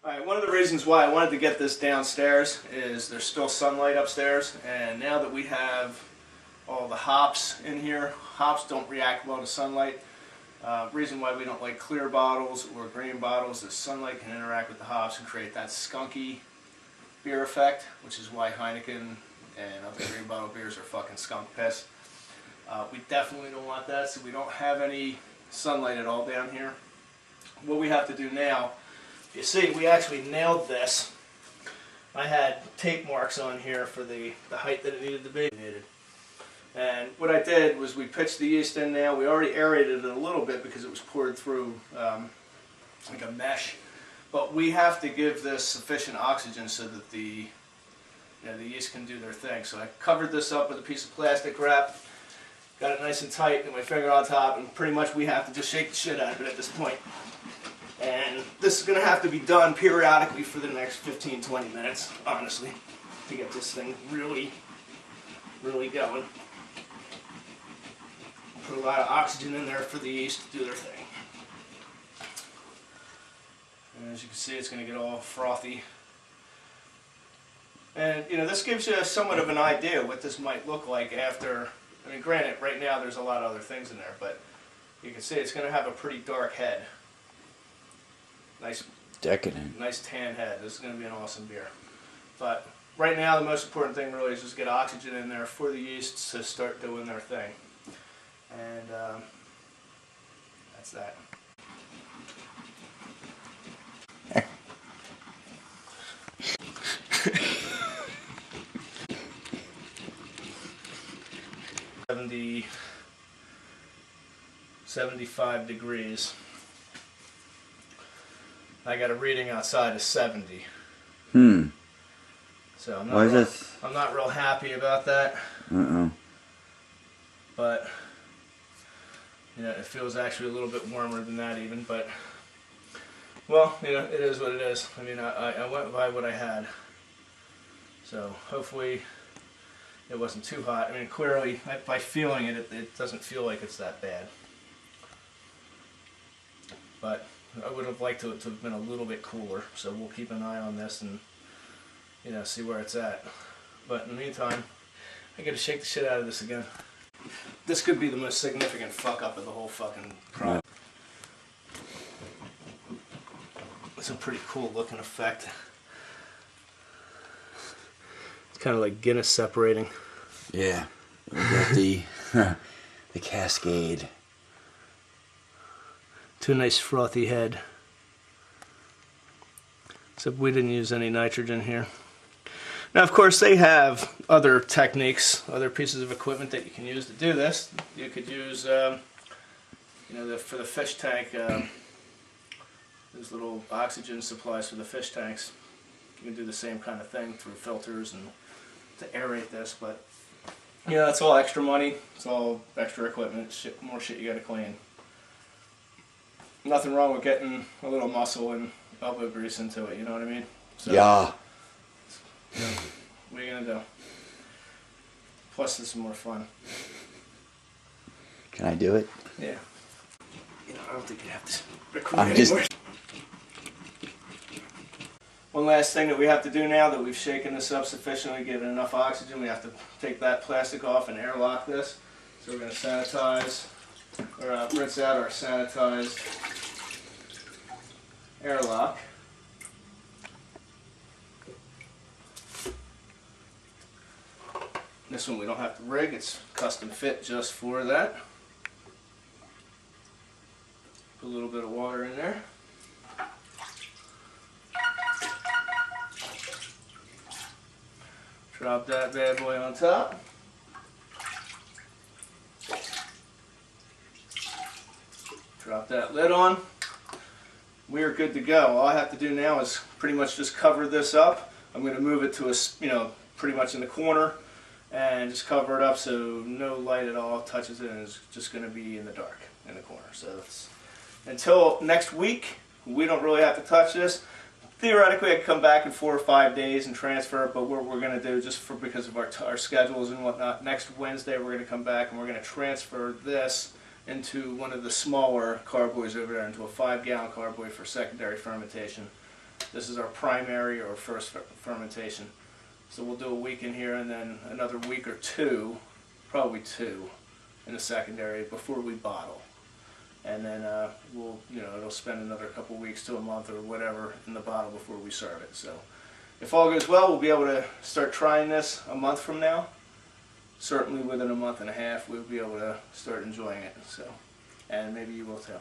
Alright, one of the reasons why I wanted to get this downstairs is there's still sunlight upstairs, and now that we have all the hops in here, hops don't react well to sunlight. Reason why we don't like clear bottles or green bottles is sunlight can interact with the hops and create that skunky beer effect, which is why Heineken and other green bottle beers are fucking skunk piss. We definitely don't want that, so we don't have any sunlight at all down here. What we have to do now, you see, we actually nailed this. I had tape marks on here for the height that it needed to be. And what I did was we pitched the yeast in now. We already aerated it a little bit because it was poured through like a mesh. But we have to give this sufficient oxygen so that the yeast can do their thing. So I covered this up with a piece of plastic wrap, got it nice and tight, and my finger on top, and pretty much we have to just shake the shit out of it at this point. And this is going to have to be done periodically for the next 15-20 minutes, honestly, to get this thing really going. Put a lot of oxygen in there for the yeast to do their thing. And as you can see, it's going to get all frothy. And this gives you somewhat of an idea what this might look like after. I mean, granted, right now there's a lot of other things in there, but you can see it's going to have a pretty dark head. Nice, decadent. Nice tan head. This is going to be an awesome beer. But right now, the most important thing really is just get oxygen in there for the yeasts to start doing their thing. And that's that. $70, 75 degrees. I got a reading outside of 70. So I'm not real happy about that. But it feels actually a little bit warmer than that even, but well, it is what it is. I mean, I went by what I had. So hopefully it wasn't too hot. I mean, clearly by feeling it, it doesn't feel like it's that bad. But I would have liked it to have been a little bit cooler, so we'll keep an eye on this and see where it's at. But in the meantime, I gotta shake the shit out of this again. This could be the most significant fuck up of the whole fucking project. It's a pretty cool looking effect. It's kind of like Guinness separating. Yeah, we got the cascade. Too nice frothy head. Except we didn't use any nitrogen here. Now, of course, they have other techniques, other pieces of equipment that you can use to do this. You could use, for the fish tank, those little oxygen supplies for the fish tanks. You can do the same kind of thing through filters and to aerate this, but it's all extra money. It's all extra equipment. More shit you got to clean. Nothing wrong with getting a little muscle and elbow grease into it. You know what I mean? So, yeah. What are you gonna do? Plus, this is more fun. Can I do it? Yeah. I don't think you have to record anymore. One last thing that we have to do now that we've shaken this up sufficiently, given enough oxygen, we have to take that plastic off and airlock this. So we're going to sanitize, or rinse out our sanitized airlock. This one we don't have to rig, it's custom fit just for that. Put a little bit of water in there. Drop that bad boy on top. Drop that lid on. We are good to go. All I have to do now is pretty much just cover this up. I'm going to move it to a, pretty much in the corner and just cover it up so no light at all touches it, and it's just going to be in the dark in the corner. So until next week, we don't really have to touch this. Theoretically, I could come back in 4 or 5 days and transfer it, but what we're going to do, just because of our schedules and whatnot, next Wednesday we're going to come back and we're going to transfer this into one of the smaller carboys over there, into a 5-gallon carboy for secondary fermentation. This is our primary or first fermentation. So we'll do a week in here and then another week or two, probably 2, in the secondary before we bottle. And then we'll, it'll spend another couple weeks to a month or whatever in the bottle before we serve it. So if all goes well, we'll be able to start trying this a month from now. Certainly within a month and a half, we'll be able to start enjoying it. So, and maybe you will too.